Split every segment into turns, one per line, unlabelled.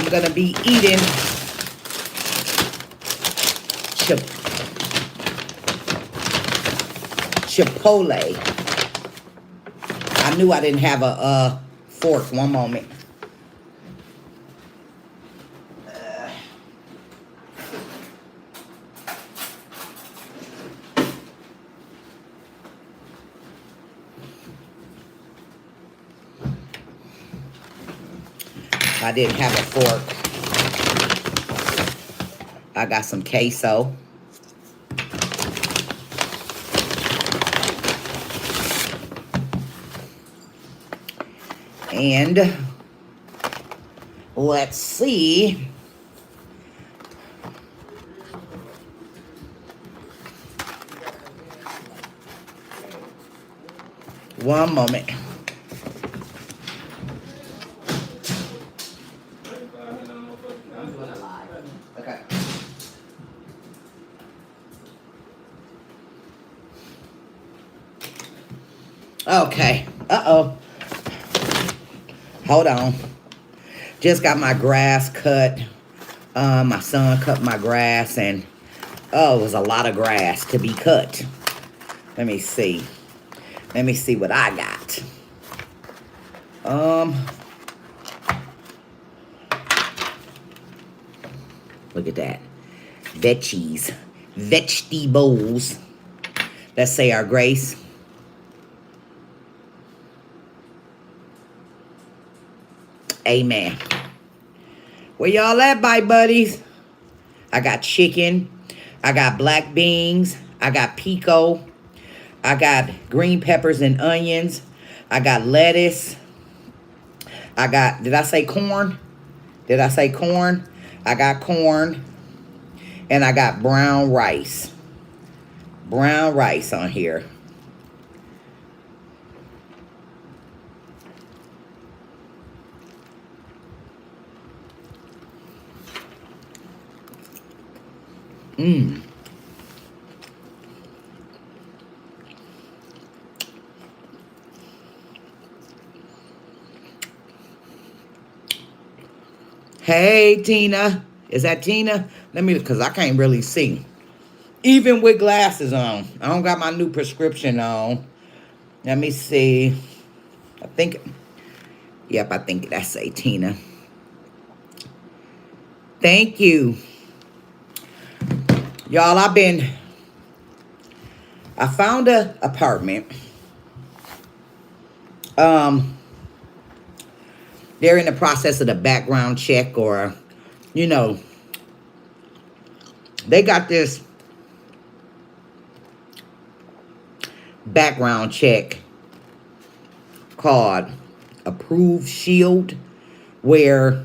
I'm going to be eating Chipotle. I knew I didn't have a fork. One moment. I didn't have a fork. I got some queso. And let's see. One moment. Okay. Okay. Uh-oh. Hold on. Just got my grass cut. My son cut my grass, and oh, it was a lot of grass to be cut. Let me see. Let me see what I got. Look at that. Veggies. Vegetables. Let's say our grace. Amen. Where y'all at, bye buddies? I got chicken. I got black beans. I got pico. I got green peppers and onions. I got lettuce. I got, did I say corn? Did I say corn? I got corn. And I got brown rice. Brown rice on here. Mmm. Hey, Tina. Is that Tina? Let me, because I can't really see. Even with glasses on. I don't got my new prescription on. Let me see. I think, yep, I think that's a Tina. Thank you. Y'all, I found a apartment. They're in the process of the background check, or, you know, they got this background check called Approved Shield, where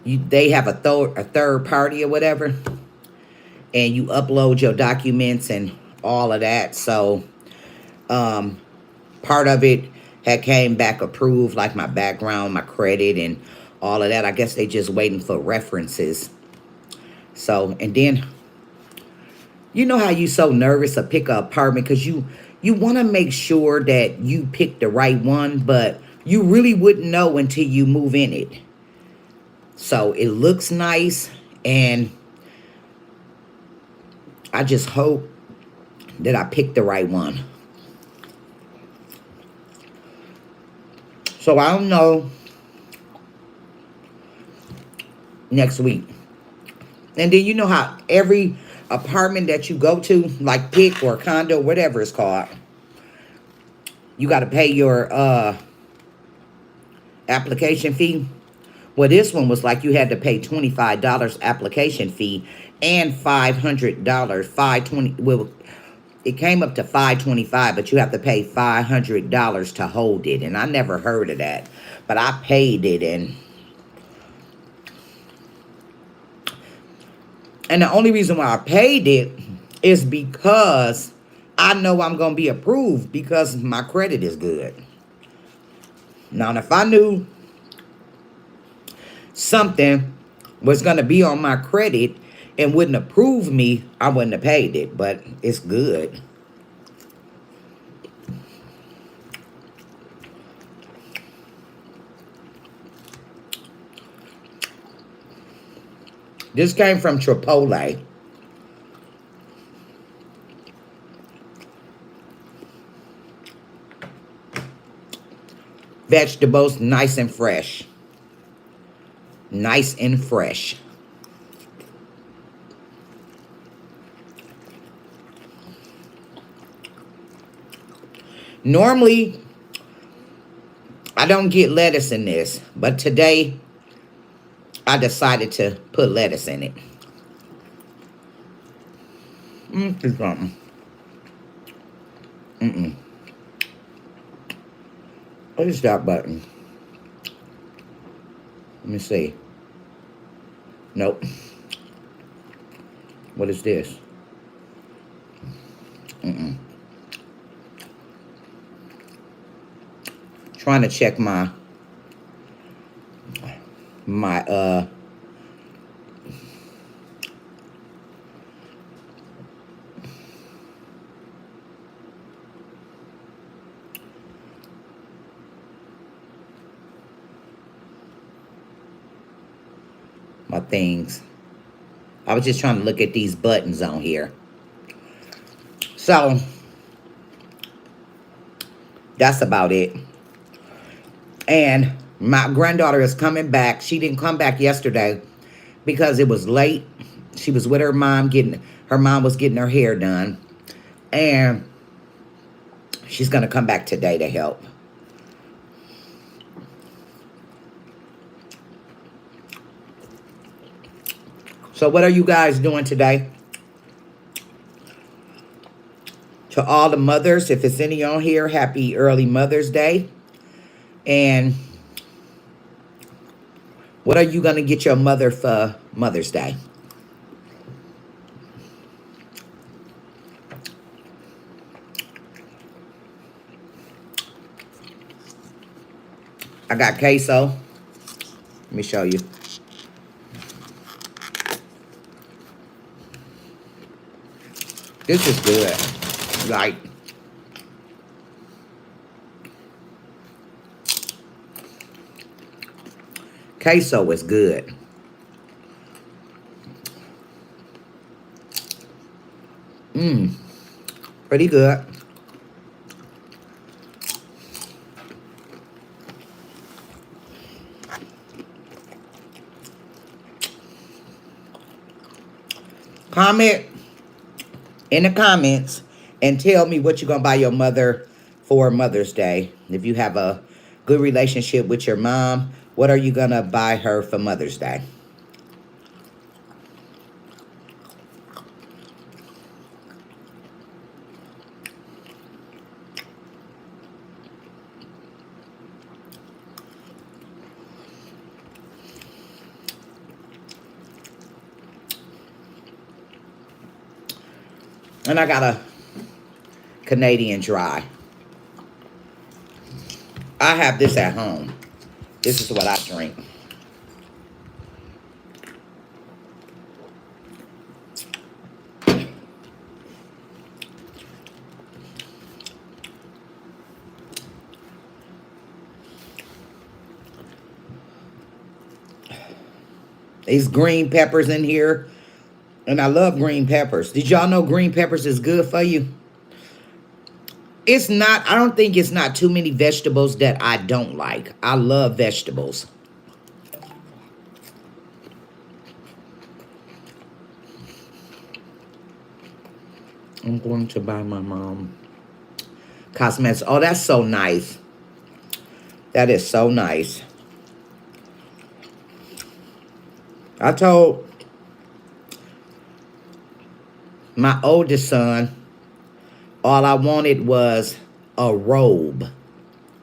they have a third party or whatever, and you upload your documents and all of that. So part of it had came back approved, like my background, my credit, and all of that. I guess they just waiting for references. So, and then, you know how you so nervous to pick an apartment because you want to make sure that you pick the right one, but you really wouldn't know until you move in it. So it looks nice, and I just hope that I pick the right one. So I don't know next week. And then you know how every apartment that you go to, like PIC or condo, whatever it's called, you got to pay your application fee. Well, this one was like you had to pay $25 application fee and $500, $520. Well, it came up to $525, but you have to pay $500 to hold it. And I never heard of that, but I paid it. And the only reason why I paid it is because I know I'm going to be approved because my credit is good. Now, if I knew something was going to be on my credit and wouldn't approve me, I wouldn't have paid it, but it's good. This came from Chipotle. Vegetables, nice and fresh. Nice and fresh. Normally, I don't get lettuce in this, but today I decided to put lettuce in it. Do something. What is that button? Let me see. Nope. What is this? Trying to check my my things. I was just trying to look at these buttons on here. So that's about it. And my granddaughter is coming back. She didn't come back yesterday because it was late. She was with her mom her mom was getting her hair done. And she's going to come back today to help. So what are you guys doing today? To all the mothers, if it's any on here, happy early Mother's Day. And what are you going to get your mother for Mother's Day? I got queso. Let me show you. This is good. Like, queso is good. Pretty good. Comment in the comments and tell me what you're going to buy your mother for Mother's Day. If you have a good relationship with your mom, what are you going to buy her for Mother's Day? And I got a Canadian Dry. I have this at home. This is what I drink. These green peppers in here. And I love green peppers. Did y'all know green peppers is good for you? It's not, I don't think it's not too many vegetables that I don't like. I love vegetables. I'm going to buy my mom cosmetics. Oh, that's so nice. That is so nice. I told my oldest son, all I wanted was a robe.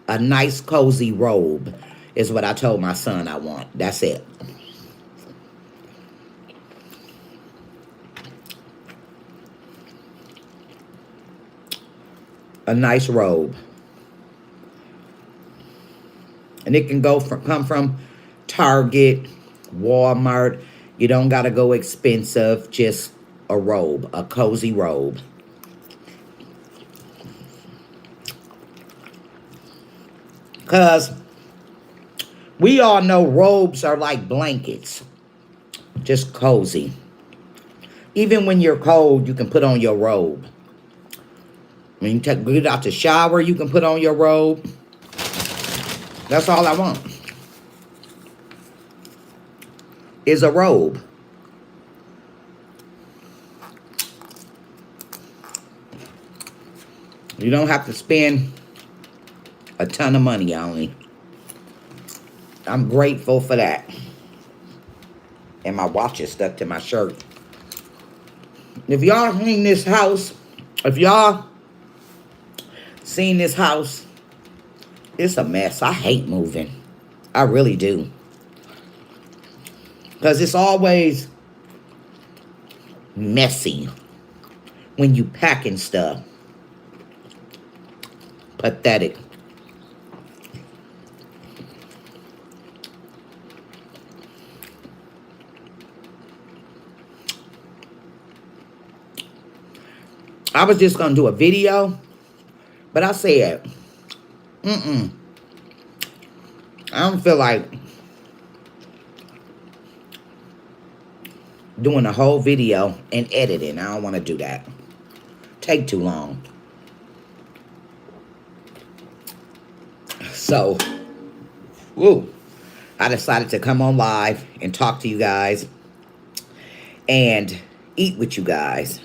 A nice, cozy robe is what I told my son I want. That's it. A nice robe. And it can come from Target, Walmart. You don't got to go expensive. Just a robe, a cozy robe. Because we all know robes are like blankets. Just cozy. Even when you're cold, you can put on your robe. When you get out the shower, you can put on your robe. That's all I want. Is a robe. You don't have to spend a ton of money on me. I'm grateful for that. And my watch is stuck to my shirt. If y'all seen this house, if y'all seen this house, it's a mess. I hate moving. I really do. Because it's always messy when you packing stuff. Pathetic. I was just going to do a video, but I said, I don't feel like doing a whole video and editing. I don't want to do that. Take too long. So, I decided to come on live and talk to you guys and eat with you guys.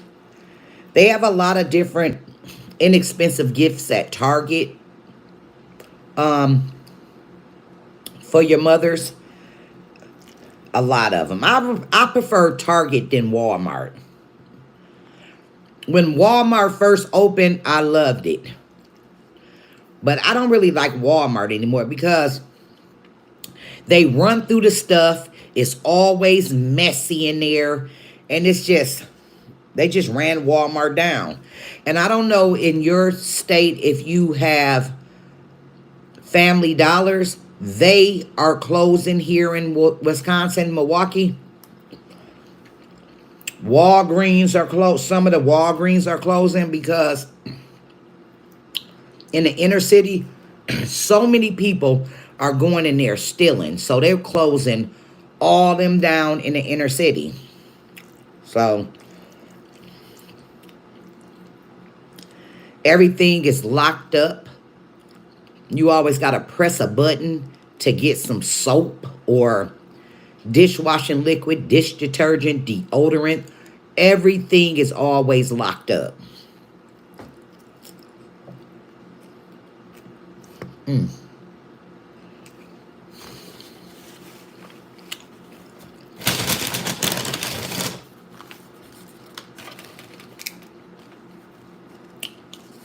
They have a lot of different inexpensive gifts at Target for your mothers. A lot of them. I prefer Target than Walmart. When Walmart first opened, I loved it. But I don't really like Walmart anymore because they run through the stuff. It's always messy in there. And it's just, they just ran Walmart down. And I don't know in your state if you have Family Dollars. They are closing here in Wisconsin, Milwaukee. Walgreens are closed. Some of the Walgreens are closing because in the inner city, so many people are going in there stealing. So they're closing all them down in the inner city. So everything is locked up. You always got to press a button to get some soap or dishwashing liquid, dish detergent, deodorant. Everything is always locked up.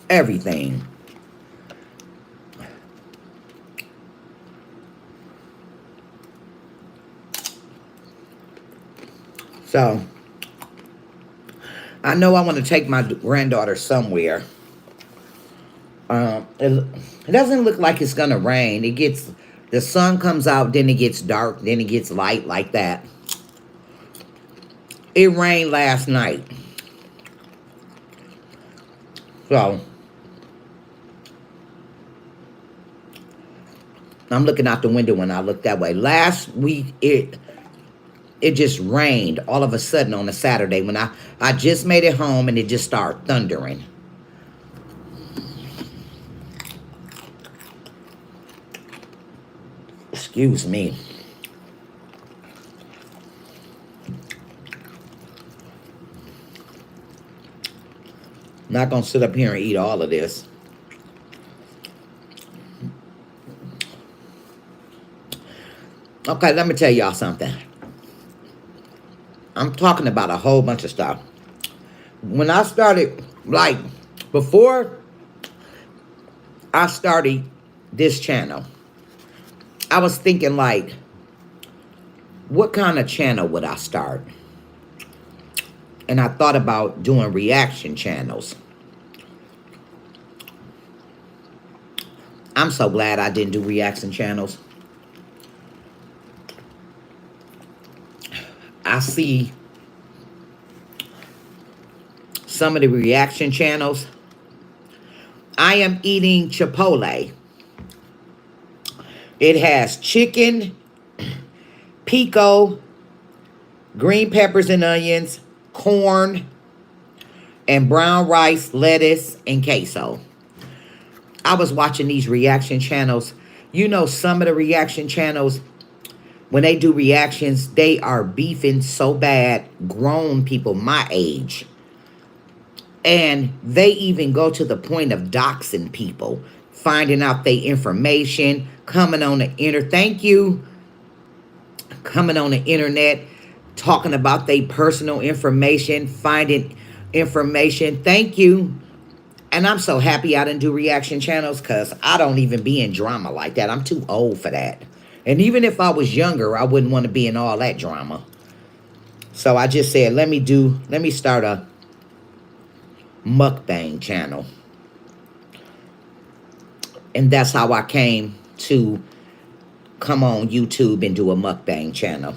Everything. So, I know I want to take my granddaughter somewhere. It doesn't look like it's going to rain. The sun comes out, then it gets dark, then it gets light like that. It rained last night. So, I'm looking out the window when I look that way. Last week, it just rained all of a sudden on a Saturday when I just made it home and it just started thundering. Excuse me. I'm not going to sit up here and eat all of this. Okay, let me tell y'all something. I'm talking about a whole bunch of stuff. When I started, like, before I started this channel, I was thinking, like, what kind of channel would I start? And I thought about doing reaction channels. I'm so glad I didn't do reaction channels. I see some of the reaction channels. I am eating Chipotle. It has chicken, pico, green peppers and onions, corn, and brown rice, lettuce, and queso. I was watching these reaction channels. You know, some of the reaction channels, when they do reactions, they are beefing so bad, grown people my age. And they even go to the point of doxing people, finding out their information, coming on the thank you, coming on the internet, talking about their personal information, finding information. Thank you. And I'm so happy I didn't do reaction channels because I don't even be in drama like that. I'm too old for that. And even if I was younger, I wouldn't want to be in all that drama. So I just said, let me start a mukbang channel. And that's how I came to come on YouTube and do a mukbang channel.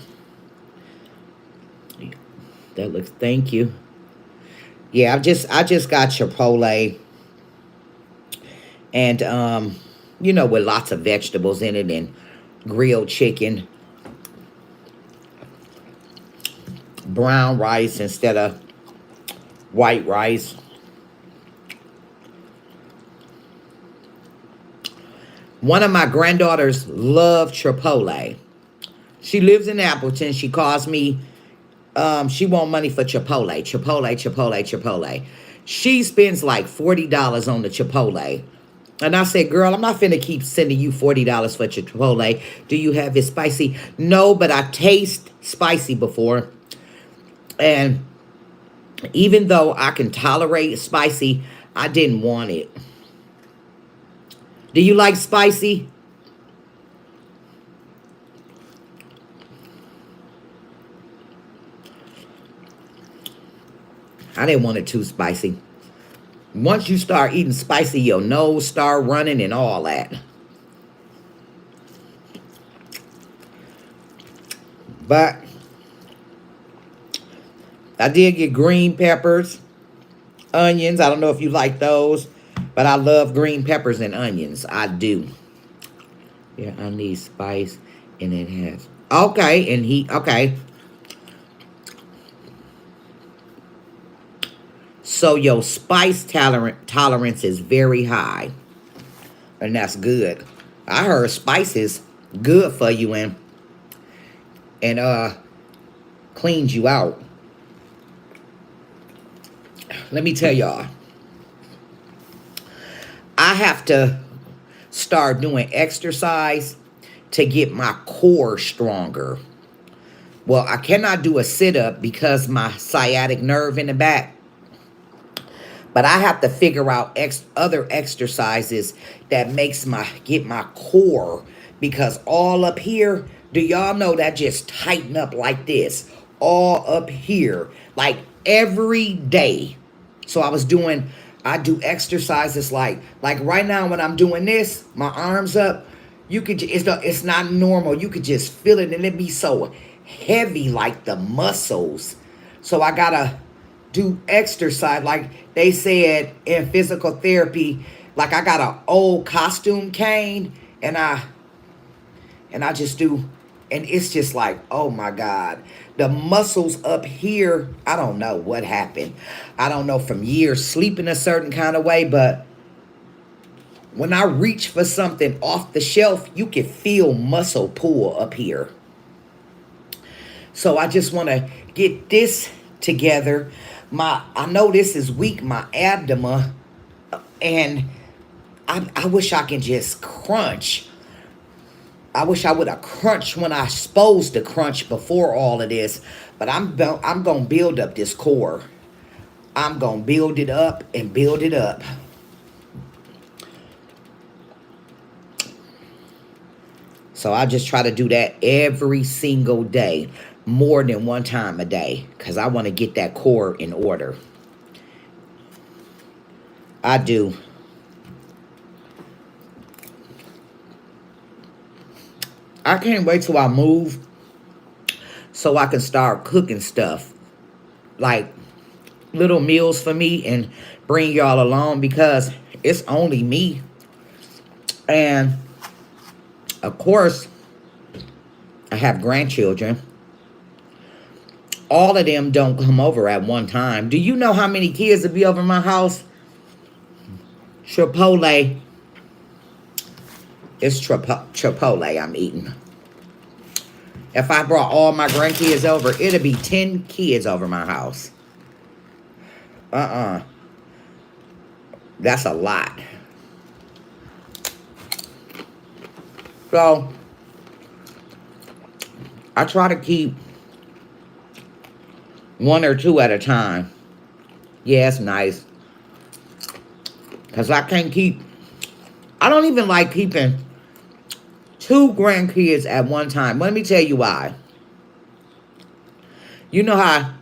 That looks, thank you. Yeah, I just got Chipotle. And you know, with lots of vegetables in it and grilled chicken. Brown rice instead of white rice. One of my granddaughters love Chipotle. She lives in Appleton. She calls me, she want money for Chipotle. Chipotle. She spends like $40 on the Chipotle. And I said, girl, I'm not finna keep sending you $40 for Chipotle. Do you have it spicy? No, but I taste spicy before. And even though I can tolerate spicy, I didn't want it. Do you like spicy? I didn't want it too spicy. Once you start eating spicy, your nose start running and all that. But I did get green peppers, onions. I don't know if you like those, but I love green peppers and onions. I do. Yeah, I need spice, and it has. Okay, and okay. So your spice tolerance is very high. And that's good. I heard spice is good for you and cleans you out. Let me tell y'all. I have to start doing exercise to get my core stronger. Well, I cannot do a sit-up because my sciatic nerve in the back. But I have to figure out other exercises that get my core. Because all up here, do y'all know that just tighten up like this? All up here. Like every day. So I do exercises like right now when I'm doing this, my arms up. It's not normal. You could just feel it and it be so heavy like the muscles. So I gotta do exercise like they said in physical therapy. Like I got an old costume cane and I just do, and it's just like, oh my God, the muscles up here, I don't know what happened. I don't know, from years sleeping a certain kind of way, but when I reach for something off the shelf, you can feel muscle pull up here. So I just want to get this together. I know this is weak, my abdomen, and I wish I could just crunch. I wish I would have crunched when I supposed to crunch before all of this. But I'm going to build up this core. I'm going to build it up and build it up. So I just try to do that every single day. More than one time a day. Because I want to get that core in order. I do. I can't wait till I move so I can start cooking stuff. Like little meals for me and bring y'all along because it's only me. And of course, I have grandchildren. all of them don't come over at one time. Do you know how many kids would be over my house? Chipotle. It's Chipotle I'm eating. If I brought all my grandkids over, it'd be 10 kids over my house. That's a lot. So, I try to keep one or two at a time. Yeah, it's nice. Because I don't even like keeping 2 grandkids at one time. Let me tell you why. You know how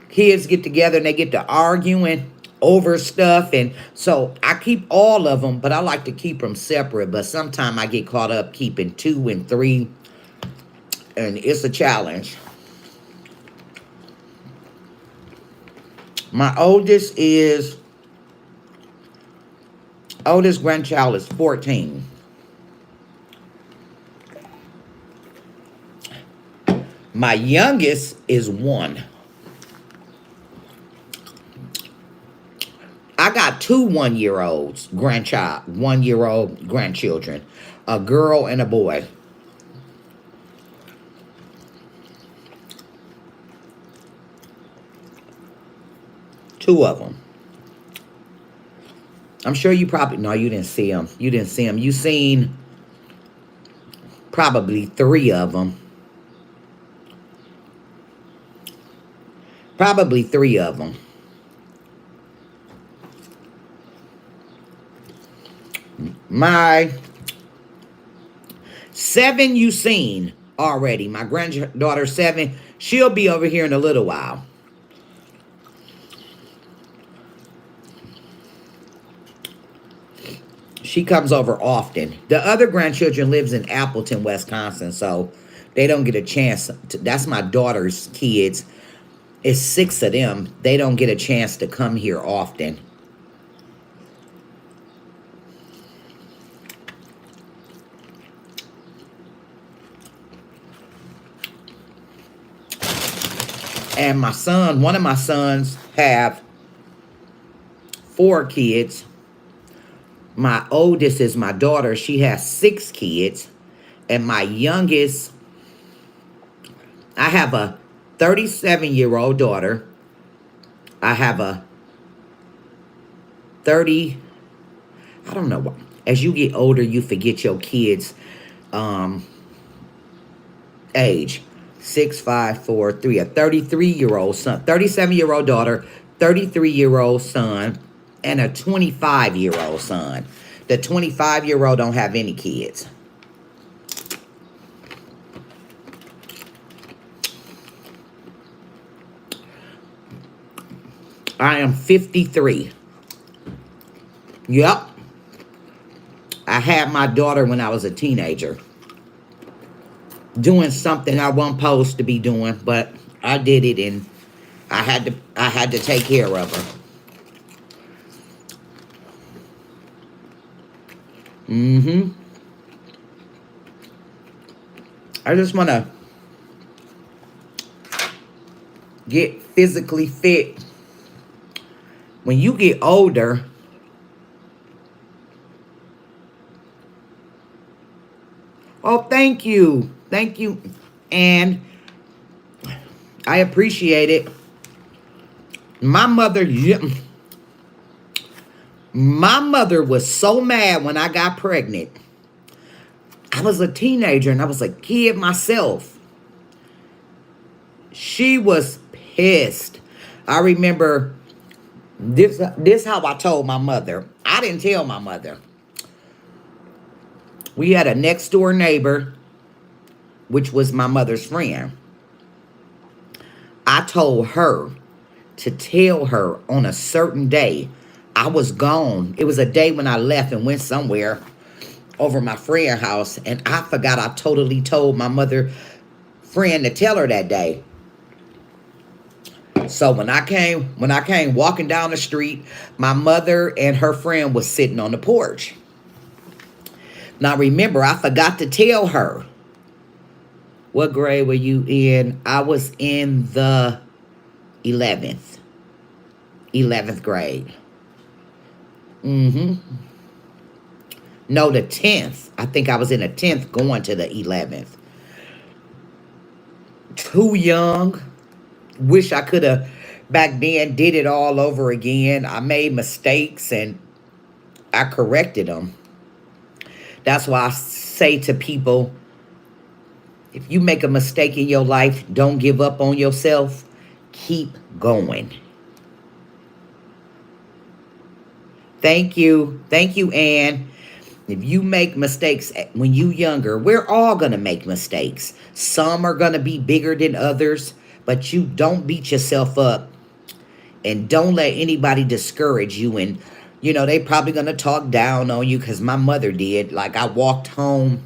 kids get together and they get to arguing over stuff. And so I keep all of them, but I like to keep them separate. But sometimes I get caught up keeping 2 and 3. And it's a challenge. My oldest grandchild is 14. My youngest is 1. I got 2 1-year-olds, 1-year-old grandchildren, a girl and a boy. Two of them. I'm sure you probably... No, you didn't see them. You didn't see them. You seen probably 3 of them. Probably 3 of them. My 7 you seen already. My granddaughter 7. She'll be over here in a little while. She comes over often. The other grandchildren lives in Appleton, Wisconsin, so they don't get a chance. That's my daughter's kids. It's 6 of them. They don't get a chance to come here often. And my son, one of my sons have 4 kids. My oldest is my daughter. She has 6 kids. And my youngest, I have a 37-year-old daughter. I have a 30, I don't know. As you get older, you forget your kids' age. 6, 5, 4, 3. A 33-year-old son, 37-year-old daughter, 33-year-old son, and a 25-year-old son. The 25-year-old don't have any kids. I am 53. Yep. I had my daughter when I was a teenager. Doing something I wasn't supposed to be doing, but I did it, and I had to take care of her. I just want to get physically fit. When you get older, oh, thank you. Thank you. And I appreciate it. My mother was so mad when I got pregnant. I was a teenager and I was a kid myself. She was pissed. I remember this how I told my mother. I didn't tell my mother. We had a next door neighbor, which was my mother's friend. I told her to tell her on a certain day. I was gone. It was a day when I left and went somewhere over my friend's house. And I forgot I totally told my mother friend to tell her that day. So when I came walking down the street, my mother and her friend was sitting on the porch. Now remember, I forgot to tell her. What grade were you in? I was in the 11th. 11th grade. Mm-hmm. No, the 10th. I think I was in the 10th going to the 11th. Too young. Wish I could have back then did it all over again. I made mistakes and I corrected them. That's why I say to people, if you make a mistake in your life, don't give up on yourself. Keep going. Thank you. Thank you, Ann. If you make mistakes when you younger, we're all going to make mistakes. Some are going to be bigger than others, but you don't beat yourself up and don't let anybody discourage you. And, you know, they probably going to talk down on you because my mother did. Like I walked home,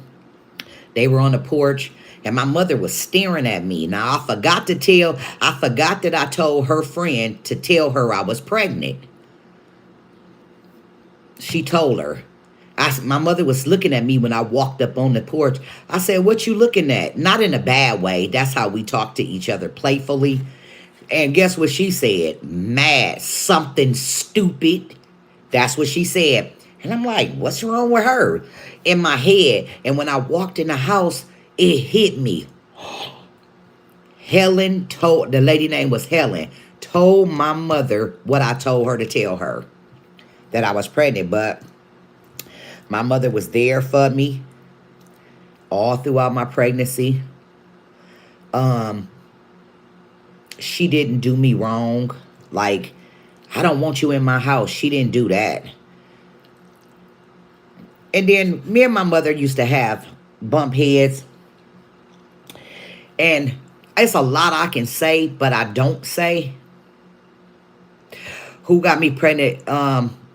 they were on the porch and my mother was staring at me. Now I forgot that I told her friend to tell her I was pregnant. She told her. My mother was looking at me when I walked up on the porch. I said, what you looking at? Not in a bad way. That's how we talk to each other, playfully. And guess what she said? Mad. Something stupid. That's what she said. And I'm like, what's wrong with her? In my head. And when I walked in the house, it hit me. Helen told, the lady name was Helen, told my mother what I told her to tell her. That I was pregnant, but my mother was there for me all throughout my pregnancy. She didn't do me wrong. Like, I don't want you in my house. She didn't do that. And then me and my mother used to have bump heads. And it's a lot I can say, but I don't say. Who got me pregnant?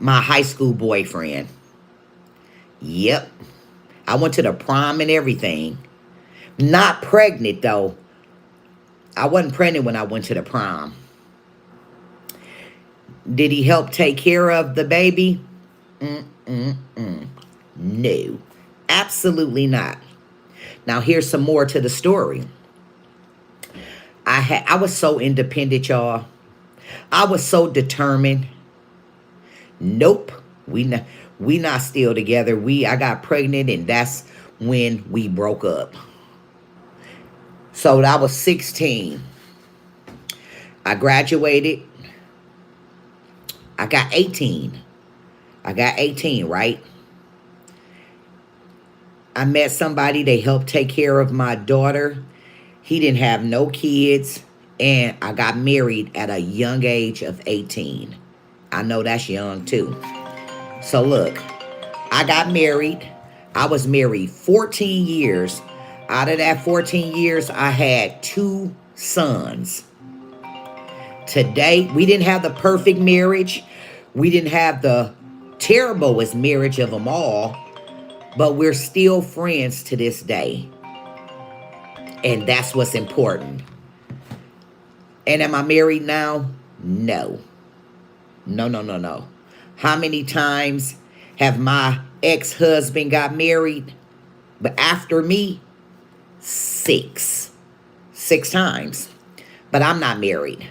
My high school boyfriend. Yep. I went to the prom and everything. Not pregnant, though. I wasn't pregnant when I went to the prom. Did he help take care of the baby? No. Absolutely not. Now, here's some more to the story. I was so independent, y'all. I was so determined. Nope. We not still together. I got pregnant and that's when we broke up. So I was 16. I graduated. I got 18. Right? I met somebody. They helped take care of my daughter. He didn't have no kids. And I got married at a young age of 18. I know that's young too. So look, I got married. I was married 14 years. Out of that 14 years, I had 2 sons. Today, we didn't have the perfect marriage. We didn't have the terriblest marriage of them all. But we're still friends to this day. And that's what's important. And am I married now? No. No. How many times have my ex-husband got married? But after me, 6. 6 times. But I'm not married.